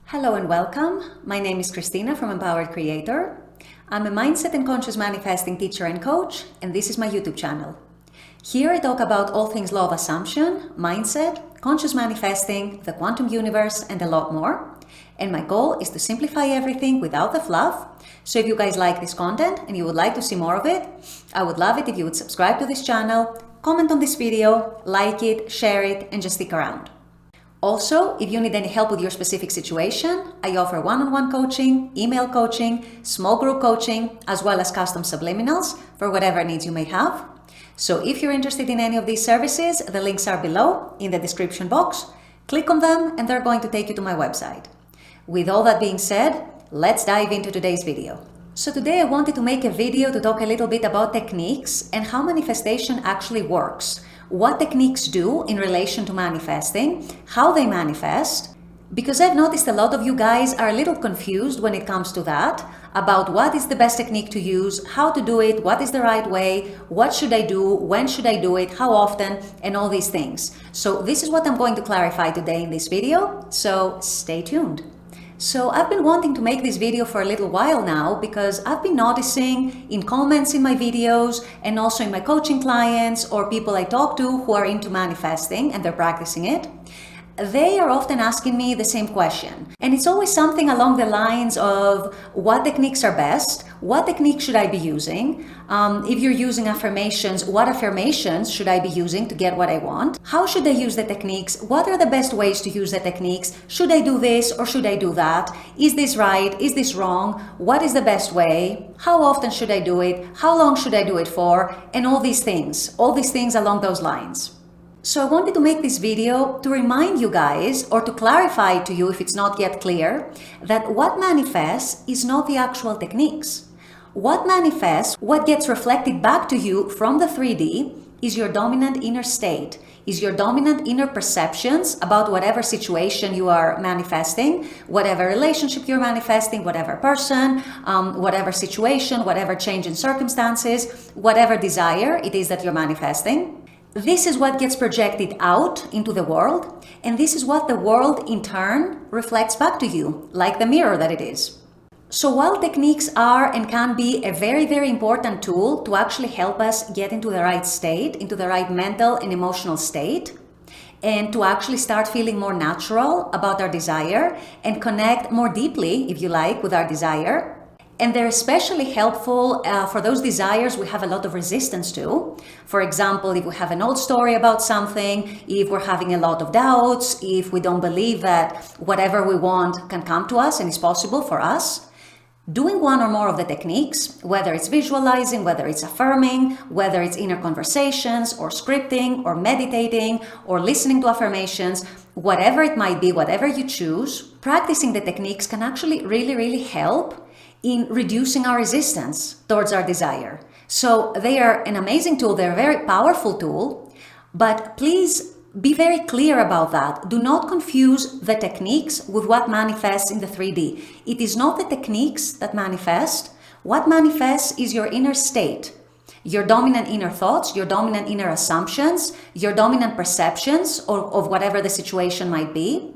Hello and welcome. My name is Christina from Empowered Creator. I'm a mindset and conscious manifesting teacher and coach, and this is my YouTube channel. Here I talk about all things law of assumption, mindset, conscious manifesting, the quantum universe, and a lot more. And my goal is to simplify everything without the fluff. So if you guys like this content and you would like to see more of it, I would love it if you would subscribe to this channel, comment on this video, like it, share it, and just stick around. Also, if you need any help with your specific situation, I offer one-on-one coaching, email coaching, small group coaching, as well as custom subliminals for whatever needs you may have. So if you're interested in any of these services, the links are below in the description box. Click on them and they're going to take you to my website. With all that being said, let's dive into today's video. So today I wanted to make a video to talk a little bit about techniques and how manifestation actually works. What techniques do in relation to manifesting, how they manifest, because I've noticed a lot of you guys are a little confused when it comes to that, about what is the best technique to use, how to do it, what is the right way, what should I do, when should I do it, how often, and all these things. So this is what I'm going to clarify today in this video, so stay tuned. So I've been wanting to make this video for a little while now because I've been noticing in comments in my videos and also in my coaching clients or people I talk to who are into manifesting and they're practicing it, they are often asking me the same question. And it's always something along the lines of what techniques are best, what techniques should I be using, if you're using affirmations, what affirmations should I be using to get what I want, how should I use the techniques, what are the best ways to use the techniques, should I do this or should I do that, is this right, is this wrong, what is the best way, how often should I do it, how long should I do it for, and all these things along those lines. So I wanted to make this video to remind you guys, or to clarify to you if it's not yet clear, that what manifests is not the actual techniques. What manifests, what gets reflected back to you from the 3D, is your dominant inner state, is your dominant inner perceptions about whatever situation you are manifesting, whatever relationship you're manifesting, whatever person, whatever situation, whatever change in circumstances, whatever desire it is that you're manifesting. This is what gets projected out into the world, and this is what the world in turn reflects back to you, like the mirror that it is. So while techniques are and can be a very, very important tool to actually help us get into the right state, into the right mental and emotional state, and to actually start feeling more natural about our desire and connect more deeply, if you like, with our desire, and they're especially helpful for those desires we have a lot of resistance to. For example, if we have an old story about something, if we're having a lot of doubts, if we don't believe that whatever we want can come to us and is possible for us, doing one or more of the techniques, whether it's visualizing, whether it's affirming, whether it's inner conversations or scripting or meditating or listening to affirmations, whatever it might be, whatever you choose, practicing the techniques can actually really, really help in reducing our resistance towards our desire. So they are an amazing tool, they're a very powerful tool, but please be very clear about that. Do not confuse the techniques with what manifests in the 3D. It is not the techniques that manifest. What manifests is your inner state, your dominant inner thoughts, your dominant inner assumptions, your dominant perceptions of whatever the situation might be,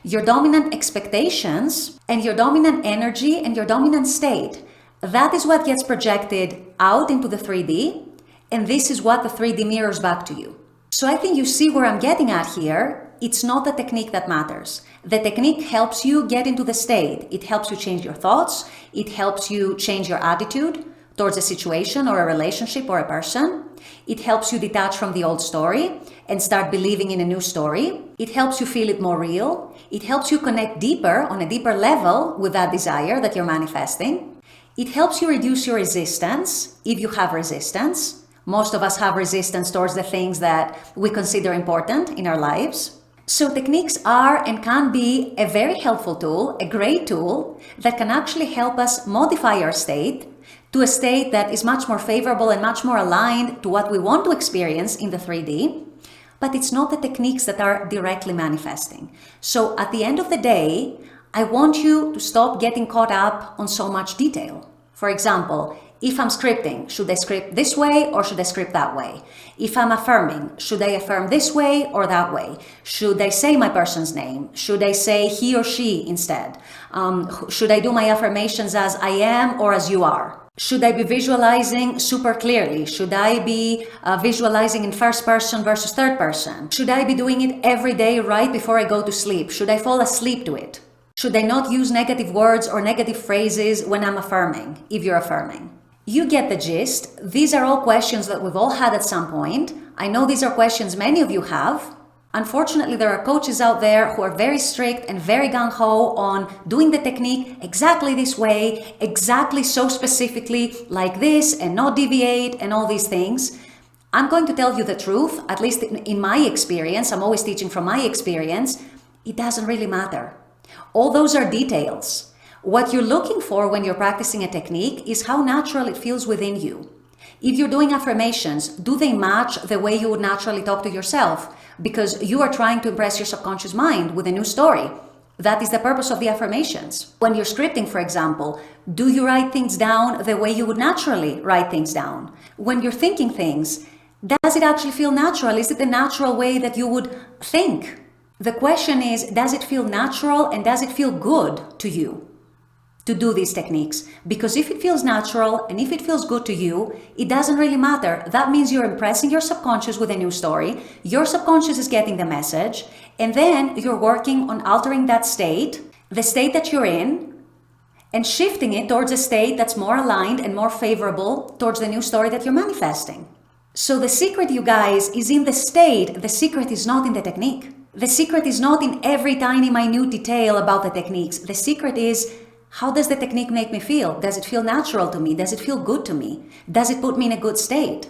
your dominant expectations, and your dominant energy and your dominant state. That is what gets projected out into the 3D, and this is what the 3D mirrors back to you. So I think you see where I'm getting at here. It's not the technique that matters. The technique helps you get into the state. It helps you change your thoughts. It helps you change your attitude towards a situation or a relationship or a person. It helps you detach from the old story and start believing in a new story. It helps you feel it more real. It helps you connect deeper, on a deeper level, with that desire that you're manifesting. It helps you reduce your resistance, if you have resistance. Most of us have resistance towards the things that we consider important in our lives. So techniques are and can be a very helpful tool, a great tool that can actually help us modify our state to a state that is much more favorable and much more aligned to what we want to experience in the 3D. But it's not the techniques that are directly manifesting. So at the end of the day, I want you to stop getting caught up on so much detail. For example, If I'm scripting, should I script this way or should I script that way? If I'm affirming, should I affirm this way or that way? Should I say my person's name? Should I say he or she instead? Should I do my affirmations as I am or as you are? Should I be visualizing super clearly? Should I be visualizing in first person versus third person? Should I be doing it every day right before I go to sleep? Should I fall asleep to it? Should I not use negative words or negative phrases when I'm affirming, if you're affirming? You get the gist. These are all questions that we've all had at some point. I know these are questions many of you have. Unfortunately, there are coaches out there who are very strict and very gung-ho on doing the technique exactly this way, exactly so specifically like this and not deviate and all these things. I'm going to tell you the truth, at least in my experience. I'm always teaching from my experience. It doesn't really matter. All those are details. What you're looking for when you're practicing a technique is how natural it feels within you. If you're doing affirmations, do they match the way you would naturally talk to yourself? Because you are trying to impress your subconscious mind with a new story. That is the purpose of the affirmations. When you're scripting, for example, do you write things down the way you would naturally write things down? When you're thinking things, does it actually feel natural? Is it the natural way that you would think? The question is, does it feel natural and does it feel good to you to do these techniques? Because if it feels natural and if it feels good to you, it doesn't really matter. That means you're impressing your subconscious with a new story. Your subconscious is getting the message, and then you're working on altering that state, the state that you're in, and shifting it towards a state that's more aligned and more favorable towards the new story that you're manifesting. So the secret, you guys, is in the state. The secret is not in the technique. The secret is not in every tiny minute detail about the techniques. The secret is, how does the technique make me feel? Does it feel natural to me? Does it feel good to me? Does it put me in a good state?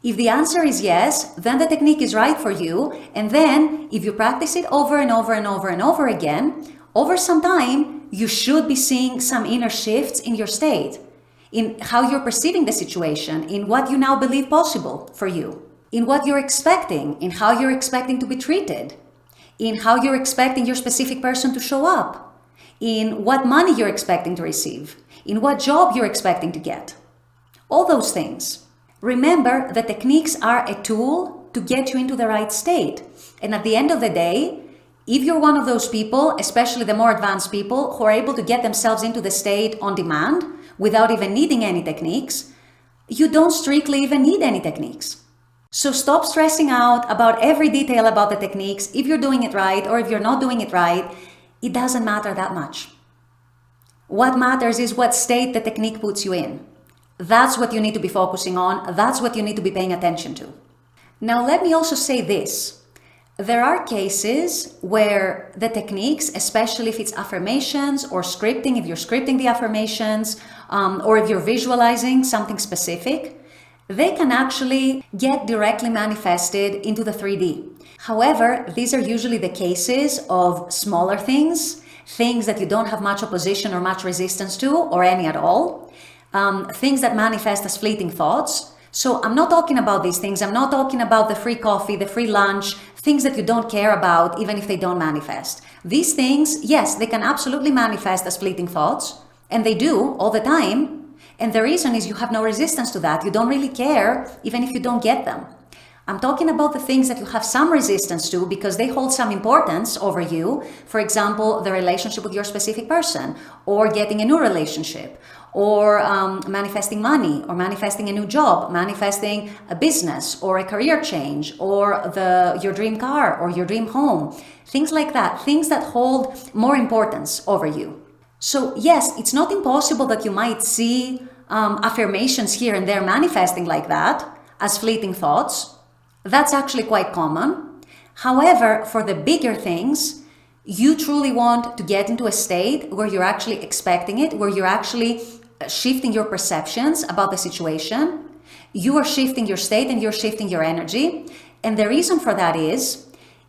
If the answer is yes, then the technique is right for you. And then if you practice it over and over and over and over again, over some time, you should be seeing some inner shifts in your state, in how you're perceiving the situation, in what you now believe possible for you, in what you're expecting, in how you're expecting to be treated, in how you're expecting your specific person to show up, in what money you're expecting to receive, in what job you're expecting to get. All those things. Remember, the techniques are a tool to get you into the right state. And at the end of the day, if you're one of those people, especially the more advanced people, who are able to get themselves into the state on demand without even needing any techniques, you don't strictly even need any techniques. So stop stressing out about every detail about the techniques. If you're doing it right or if you're not doing it right, it doesn't matter that much. What matters is what state the technique puts you in. That's what you need to be focusing on. That's what you need to be paying attention to. Now, let me also say this. There are cases where the techniques, especially if it's affirmations or scripting, if you're scripting the affirmations, or if you're visualizing something specific, they can actually get directly manifested into the 3D. However, these are usually the cases of smaller things that you don't have much opposition or much resistance to, or any at all, things that manifest as fleeting thoughts. So I'm not talking about these things. I'm not talking about the free coffee, the free lunch, things that you don't care about, even if they don't manifest. These things, yes, they can absolutely manifest as fleeting thoughts, and they do all the time. And the reason is you have no resistance to that. You don't really care, even if you don't get them. I'm talking about the things that you have some resistance to because they hold some importance over you. For example, the relationship with your specific person, or getting a new relationship, or manifesting money, or manifesting a new job, manifesting a business or a career change, or your dream car or your dream home. Things like that, things that hold more importance over you. So yes, it's not impossible that you might see affirmations here and there manifesting like that as fleeting thoughts. That's actually quite common. However, for the bigger things, you truly want to get into a state where you're actually expecting it, where you're actually shifting your perceptions about the situation. You are shifting your state and you're shifting your energy. And the reason for that is,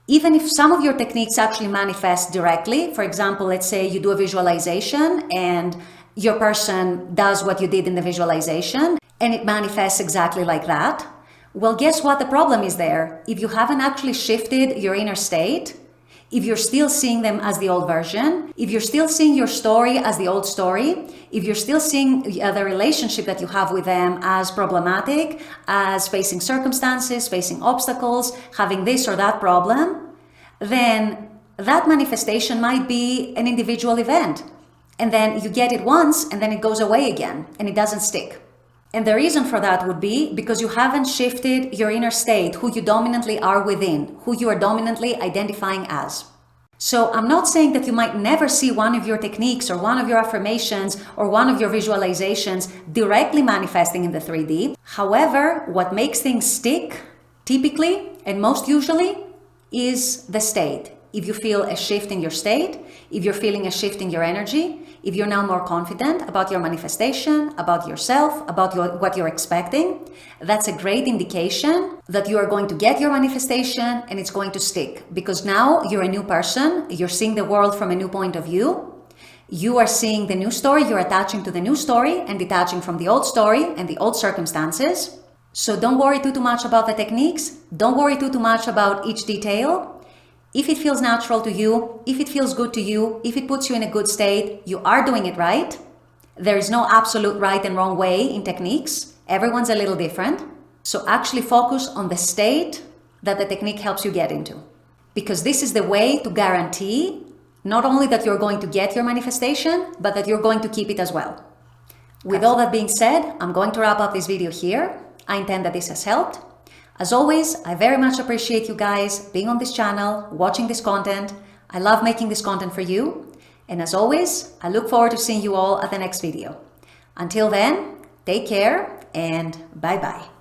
even if some of your techniques actually manifest directly, for example, let's say you do a visualization and your person does what you did in the visualization and it manifests exactly like that. Well, guess what the problem is there? If you haven't actually shifted your inner state, if you're still seeing them as the old version, if you're still seeing your story as the old story, if you're still seeing the relationship that you have with them as problematic, as facing circumstances, facing obstacles, having this or that problem, then that manifestation might be an individual event. And then you get it once and then it goes away again and it doesn't stick. And the reason for that would be because you haven't shifted your inner state, who you dominantly are within, who you are dominantly identifying as. So I'm not saying that you might never see one of your techniques or one of your affirmations or one of your visualizations directly manifesting in the 3D. However, what makes things stick, typically and most usually, is the state. If you feel a shift in your state, if you're feeling a shift in your energy, if you're now more confident about your manifestation, about yourself, about what you're expecting, that's a great indication that you are going to get your manifestation and it's going to stick. Because now you're a new person, you're seeing the world from a new point of view, you are seeing the new story, you're attaching to the new story and detaching from the old story and the old circumstances. So don't worry too much about the techniques, don't worry too much about each detail. If it feels natural to you, if it feels good to you, if it puts you in a good state, you are doing it right. There is no absolute right and wrong way in techniques. Everyone's a little different. So actually focus on the state that the technique helps you get into. Because this is the way to guarantee not only that you're going to get your manifestation, but that you're going to keep it as well. With all that being said, I'm going to wrap up this video here. I intend that this has helped. As always, I very much appreciate you guys being on this channel, watching this content. I love making this content for you. And as always, I look forward to seeing you all at the next video. Until then, take care and bye-bye.